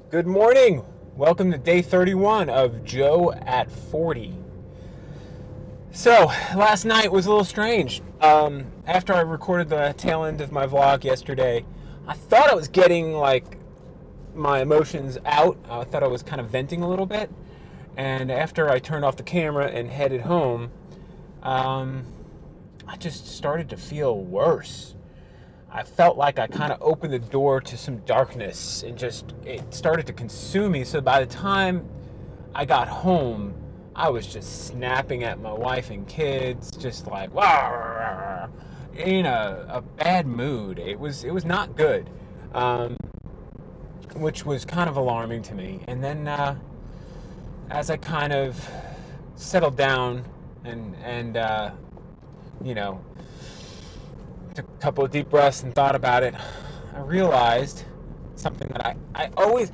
Good morning. Welcome to day 31 of Joe at 40. So, last night was a little strange. After I recorded the tail end of my vlog yesterday, I thought I was getting my emotions out. I thought I was kind of venting a little bit. And after I turned off the camera and headed home, I just started to feel worse. I felt like I kind of opened the door to some darkness and it started to consume me. So by the time I got home, I was just snapping at my wife and kids, just like, "Wah," in a bad mood. It was not good, which was kind of alarming to me. And then as I kind of settled down and you know, took a couple of deep breaths and thought about it, I realized something that I always,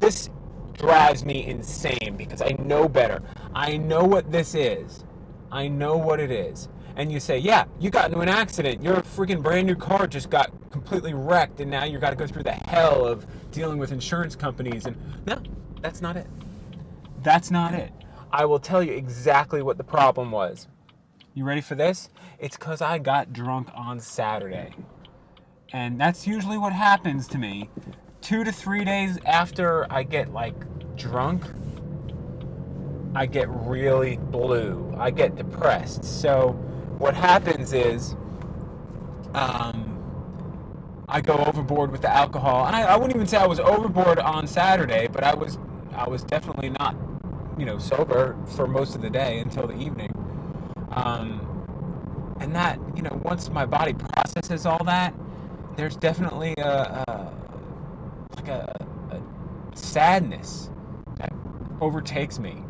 this drives me insane because I know better. I know what this is. I know what it is. And you say, yeah, you got into an accident. Your freaking brand new car just got completely wrecked and now you got to go through the hell of dealing with insurance companies. And no, that's not it. That's not it. I will tell you exactly what the problem was. You ready for this? It's because I got drunk on Saturday. And that's usually what happens to me. 2 to 3 days after I get drunk, I get really blue. I get depressed. So what happens is I go overboard with the alcohol. And I wouldn't even say I was overboard on Saturday, but I was definitely not, sober for most of the day until the evening. And that, once my body processes all that, there's definitely a sadness that overtakes me.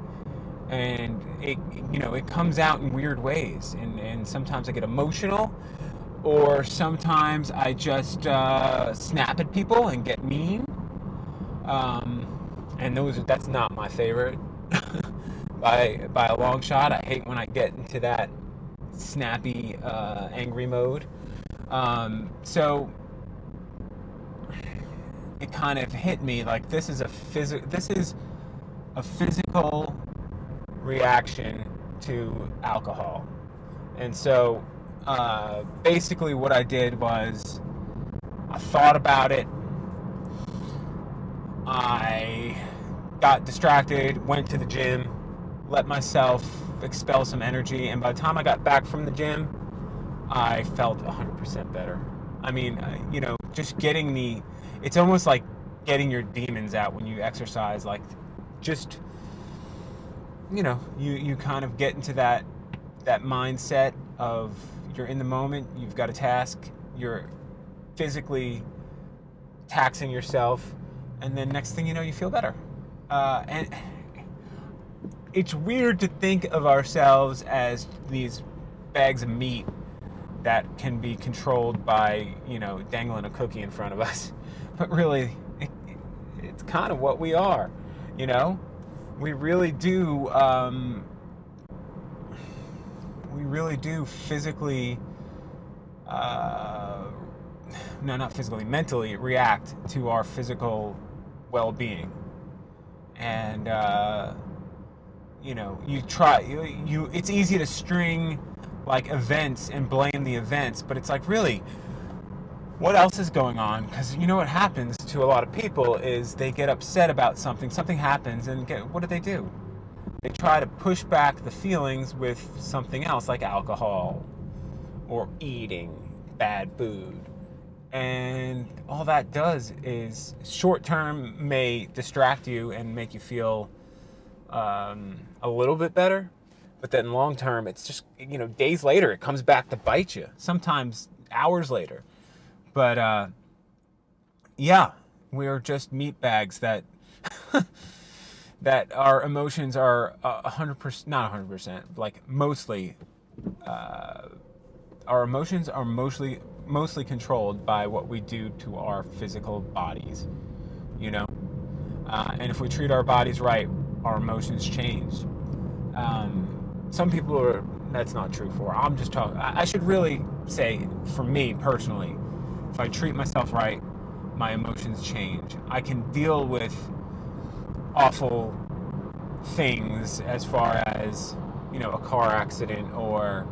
And it comes out in weird ways. And sometimes I get emotional, or sometimes I just snap at people and get mean. And that's not my favorite. By a long shot. I hate when I get into that snappy, angry mode. So it kind of hit me like this is a physical reaction to alcohol. And so basically what I did was I thought about it. I got distracted, went to the gym, let myself expel some energy, and by the time I got back from the gym, I felt 100% better. I mean, just it's almost like getting your demons out when you exercise. Like, just, you kind of get into that mindset of you're in the moment, you've got a task, you're physically taxing yourself, and then next thing you know, you feel better. And it's weird to think of ourselves as these bags of meat that can be controlled by, dangling a cookie in front of us. But really, it's kind of what we are, We really do, physically, no, not physically, mentally react to our physical well-being. And, it's easy to string events and blame the events, but it's really, what else is going on? Because what happens to a lot of people is they get upset about something happens, and what do? They try to push back the feelings with something else, like alcohol or eating bad food. And all that does is short term may distract you and make you feel a little bit better, but then long term it's just days later it comes back to bite you, sometimes hours later. But yeah, we're just meat bags that that our emotions are 100%, not 100%, mostly our emotions are mostly controlled by what we do to our physical bodies, and if we treat our bodies right, our emotions change. Some people that's not true for. I'm just talking, I should really say, for me personally, if I treat myself right, my emotions change. I can deal with awful things as far as, a car accident or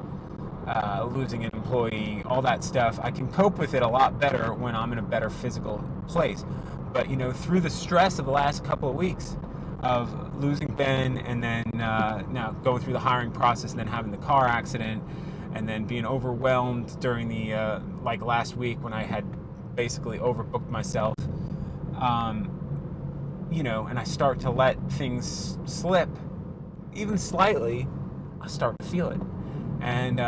losing an employee, all that stuff. I can cope with it a lot better when I'm in a better physical place. But, through the stress of the last couple of weeks of losing Ben, and then now going through the hiring process, and then having the car accident, and then being overwhelmed during the last week when I had basically overbooked myself, and I start to let things slip even slightly, I start to feel it, and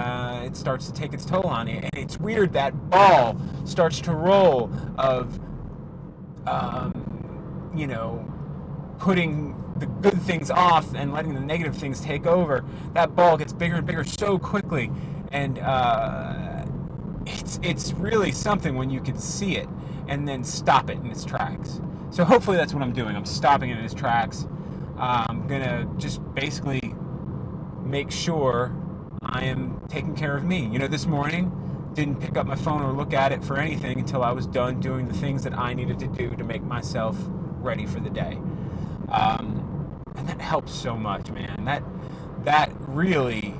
it starts to take its toll on you. And it's weird, that ball starts to roll of putting the good things off and letting the negative things take over. That ball gets bigger and bigger so quickly, and it's really something when you can see it and then stop it in its tracks. So hopefully that's what I'm doing. I'm stopping it in its tracks. I'm gonna just basically make sure I am taking care of me. This morning, didn't pick up my phone or look at it for anything until I was done doing the things that I needed to do to make myself ready for the day. And that helps so much, man. That really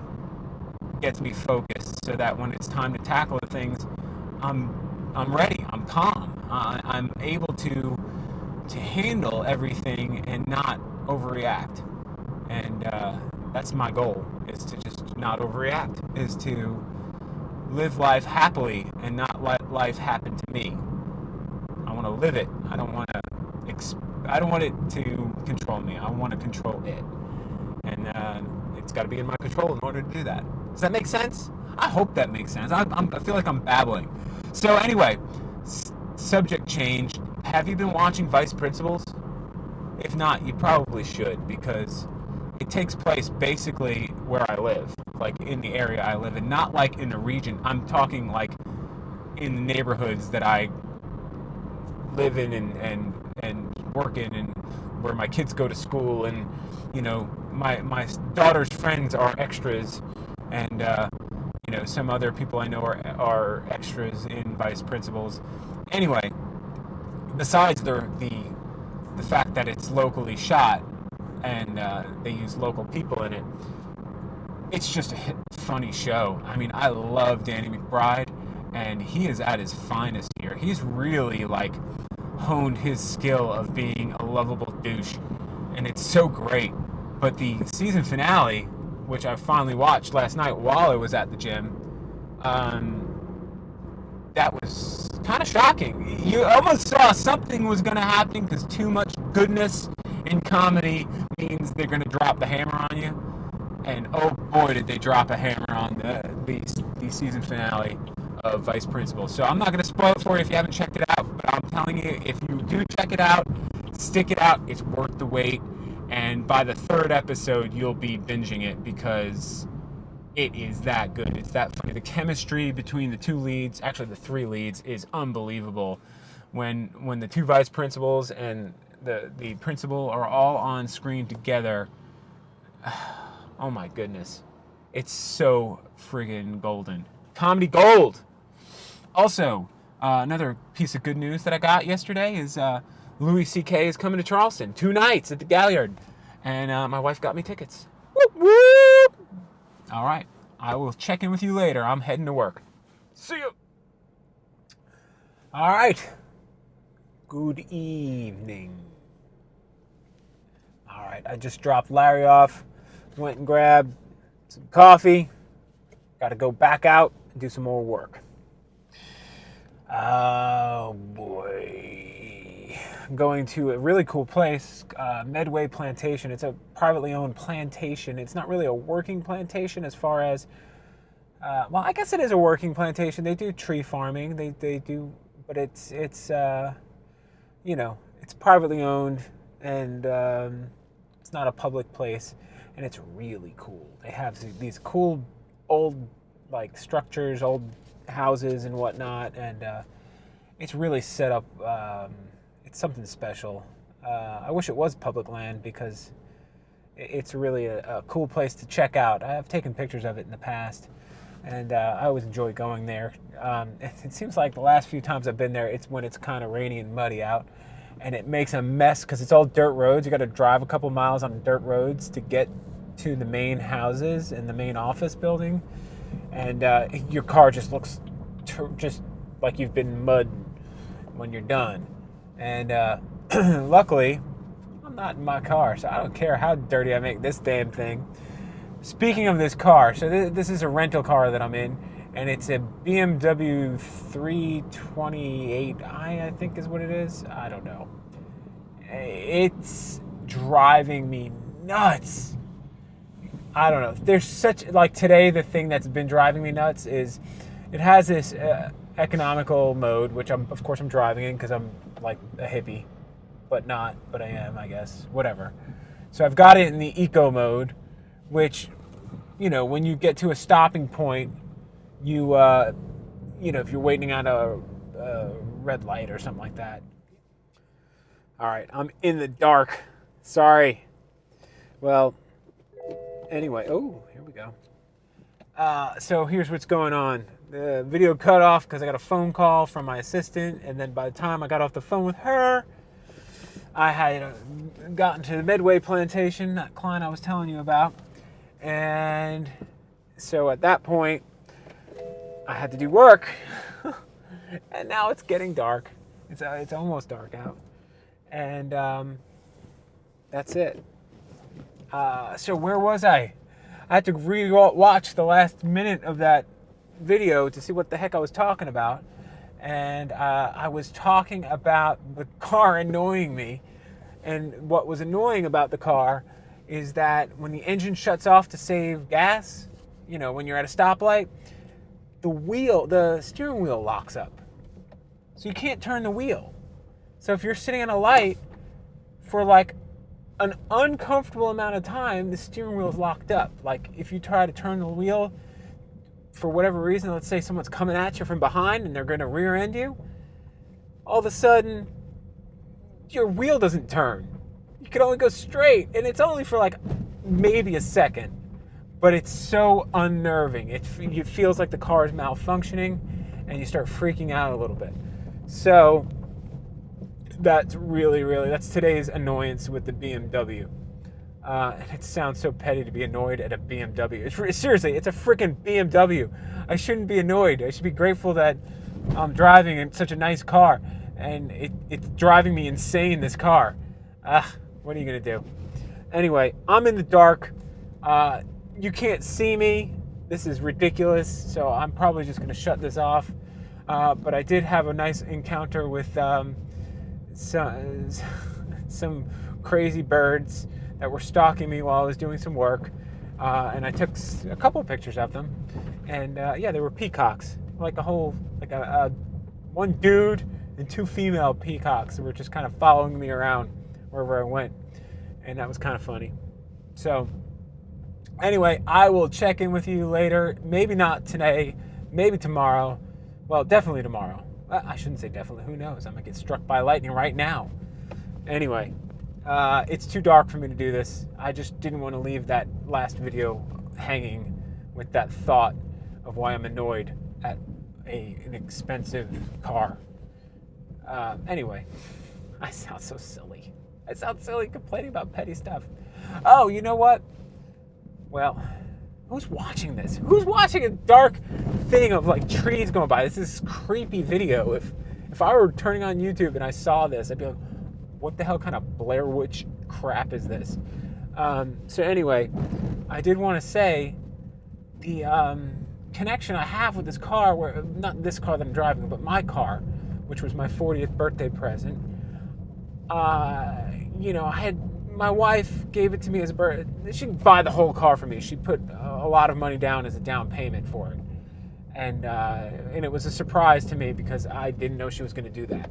gets me focused, so that when it's time to tackle the things, I'm ready. I'm calm. I'm able to handle everything and not overreact. And that's my goal, is to just not overreact, is to live life happily and not let life happen to me. I want to live it. I don't want it to control me. I want to control it. And it's got to be in my control in order to do that. Does that make sense? I hope that makes sense. I feel like I'm babbling. So anyway, subject change. Have you been watching Vice Principals? If not, you probably should, because it takes place basically where I live, like in the area I live in, not like in the region. I'm talking like in the neighborhoods that I live in and work in, and where my kids go to school. And my daughter's friends are extras, and some other people I know are extras in Vice Principals. Anyway, besides the fact that it's locally shot and they use local people in it, it's just a funny show. I mean, I love Danny McBride, and he is at his finest here. He's really honed his skill of being a lovable douche, and it's so great. But the season finale, which I finally watched last night while I was at the gym, that was kind of shocking. You almost saw something was going to happen, because too much goodness in comedy means they're going to drop the hammer on you. And oh boy, did they drop a hammer on the season finale of Vice Principals. So I'm not going to spoil it for you if you haven't checked it out, but I'm telling you, if you do check it out, stick it out. It's worth the wait. And by the third episode, you'll be binging it, because it is that good. It's that funny. The chemistry between the two leads, actually the three leads, is unbelievable. When the two vice principals and the principal are all on screen together, oh my goodness. It's so friggin' golden. Comedy gold! Also, another piece of good news that I got yesterday is Louis C.K. is coming to Charleston 2 nights at the Galliard. And my wife got me tickets. Whoop, whoop! All right. I will check in with you later. I'm heading to work. See you. All right. Good evening. All right. I just dropped Larry off. Went and grabbed some coffee. Got to go back out and do some more work. Oh, boy. I'm going to a really cool place, Medway Plantation. It's a privately owned plantation. It's not really a working plantation as far as, well, I guess it is a working plantation. They do tree farming. They do, but it's privately owned, and it's not a public place, and it's really cool. They have these cool old, structures, old houses and whatnot, and it's really set up. It's something special. I wish it was public land, because it's really a cool place to check out. I have taken pictures of it in the past, and I always enjoy going there. It seems like the last few times I've been there, it's when it's kind of rainy and muddy out, and it makes a mess because it's all dirt roads. You got to drive a couple miles on dirt roads to get to the main houses and the main office building, and your car just looks just like you've been mud when you're done. And luckily, I'm not in my car, so I don't care how dirty I make this damn thing. Speaking of this car, so this is a rental car that I'm in, and it's a BMW 328i, I think is what it is. I don't know. It's driving me nuts. I don't know. There's such, like today, the thing that's been driving me nuts is it has this economical mode, which of course I'm driving in because I'm like a hippie, but I am, I guess, whatever. So I've got it in the eco mode, which, you know, when you get to a stopping point, you know, if you're waiting at a red light or something like that. All right, I'm in the dark. Sorry. Well, anyway, oh, here we go. So here's what's going on. The video cut off because I got a phone call from my assistant, and then by the time I got off the phone with her, I had gotten to the Medway plantation, that client I was telling you about. And so at that point, I had to do work. And now it's getting dark. It's almost dark out. And that's it. So where was I? I had to re-watch the last minute of that video to see what the heck I was talking about. And I was talking about the car annoying me. And what was annoying about the car is that when the engine shuts off to save gas, you know, when you're at a stoplight, the steering wheel locks up. So you can't turn the wheel. So if you're sitting at a light for like an uncomfortable amount of time, the steering wheel is locked up. Like if you try to turn the wheel for whatever reason, let's say someone's coming at you from behind and they're going to rear end you, all of a sudden your wheel doesn't turn. You can only go straight, and it's only for like maybe a second, but it's so unnerving. It feels like the car is malfunctioning, and you start freaking out a little bit. So that's that's today's annoyance with the BMW. And it sounds so petty to be annoyed at a BMW. Seriously, it's a freaking BMW. I shouldn't be annoyed. I should be grateful that I'm driving in such a nice car, and it's driving me insane, this car. What are you going to do? Anyway, I'm in the dark. You can't see me. This is ridiculous, so I'm probably just going to shut this off. But I did have a nice encounter with some crazy birds that were stalking me while I was doing some work. And I took a couple pictures of them. And yeah, they were peacocks. Like one dude and two female peacocks that were just kind of following me around wherever I went. And that was kind of funny. So anyway, I will check in with you later. Maybe not today, maybe tomorrow. Well, definitely tomorrow. I shouldn't say definitely. Who knows? I might get struck by lightning right now. Anyway, it's too dark for me to do this. I just didn't want to leave that last video hanging with that thought of why I'm annoyed at an expensive car. Anyway, I sound so silly. I sound silly complaining about petty stuff. Oh, you know what? Well, who's watching this? Who's watching a dark thing of like trees going by? This is creepy video. If I were turning on YouTube and I saw this, I'd be like, what the hell kind of Blair Witch crap is this? So anyway, I did want to say the connection I have with this car, not this car that I'm driving, but my car, which was my 40th birthday present. You know, my wife gave it to me as a birthday. She didn't buy the whole car for me. She put a lot of money down as a down payment for it. And it was a surprise to me because I didn't know she was going to do that.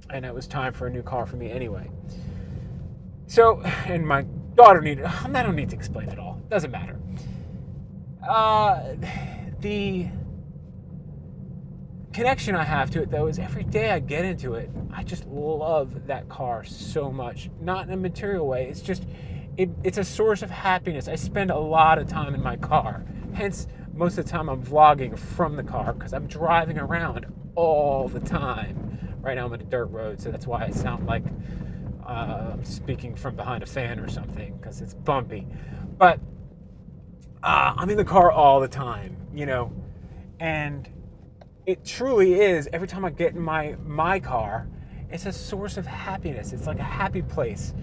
And it was time for a new car for me anyway. So, and my daughter I don't need to explain it all. It doesn't matter. The connection I have to it, though, is every day I get into it, I just love that car so much. Not in a material way. It's just, it's a source of happiness. I spend a lot of time in my car Hence, most of the time I'm vlogging from the car because I'm driving around all the time. Right now I'm on a dirt road, so that's why I sound like I'm speaking from behind a fan or something, because it's bumpy. But I'm in the car all the time, and it truly is, every time I get in my car, it's a source of happiness. It's like a happy place.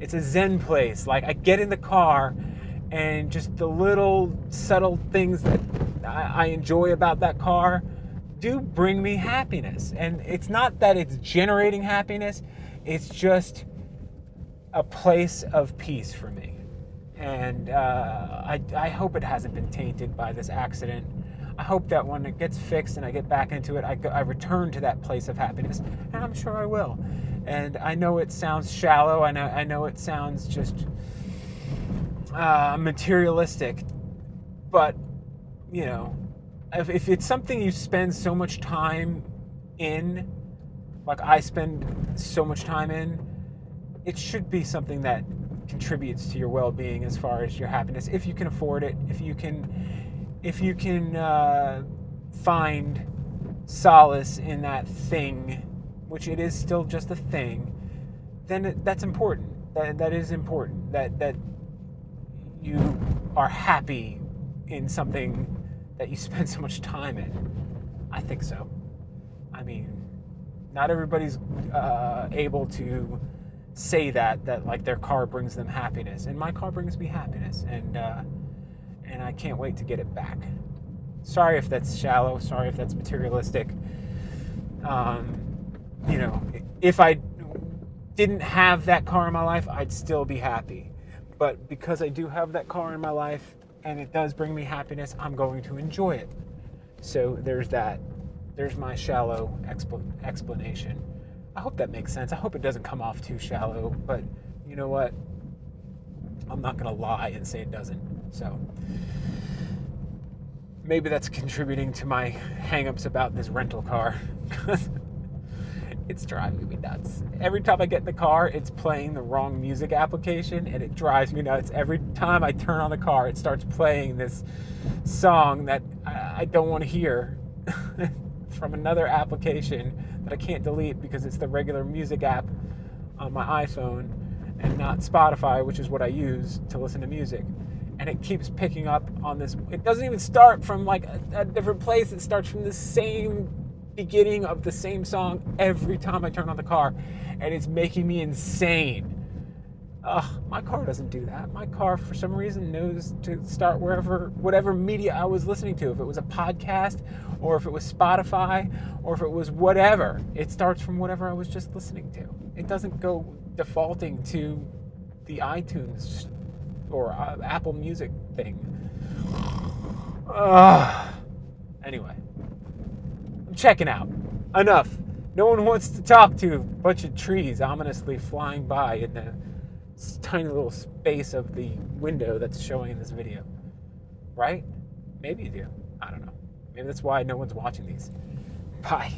It's a zen place. Like, I get in the car, and just the little subtle things that I enjoy about that car do bring me happiness. And it's not that it's generating happiness, it's just a place of peace for me. And I hope it hasn't been tainted by this accident. I hope that when it gets fixed and I get back into it, I return to that place of happiness, and I'm sure I will. And I know it sounds shallow, I know it sounds just materialistic, but if it's something you spend so much time in, like I spend so much time in, it should be something that contributes to your well-being as far as your happiness, if you can afford it, if you can find solace in that thing, which it is still just a thing, then that's important. That is important. That you are happy in something that you spend so much time in. I think so. I mean, not everybody's able to say that like their car brings them happiness, and my car brings me happiness, and I can't wait to get it back. Sorry if that's shallow, sorry if that's materialistic. If I didn't have that car in my life, I'd still be happy. But because I do have that car in my life, and it does bring me happiness, I'm going to enjoy it. So there's that. There's my shallow explanation. I hope that makes sense. I hope it doesn't come off too shallow, but you know what? I'm not going to lie and say it doesn't. So maybe that's contributing to my hang-ups about this rental car. It's driving me nuts. Every time I get in the car, it's playing the wrong music application, and it drives me nuts. Every time I turn on the car, it starts playing this song that I don't want to hear from another application that I can't delete because it's the regular music app on my iPhone and not Spotify, which is what I use to listen to music. And it keeps picking up on this. It doesn't even start from like a different place. It starts from the same beginning of the same song every time I turn on the car, and it's making me insane. My car doesn't do that. My car, for some reason, knows to start whatever media I was listening to. If it was a podcast, or if it was Spotify, or if it was whatever, it starts from whatever I was just listening to. It doesn't go defaulting to the iTunes or Apple Music thing. Anyway, I'm checking out. Enough. No one wants to talk to a bunch of trees ominously flying by in the tiny little space of the window that's showing in this video. Right? Maybe you do. I don't know. Maybe that's why no one's watching these. Bye.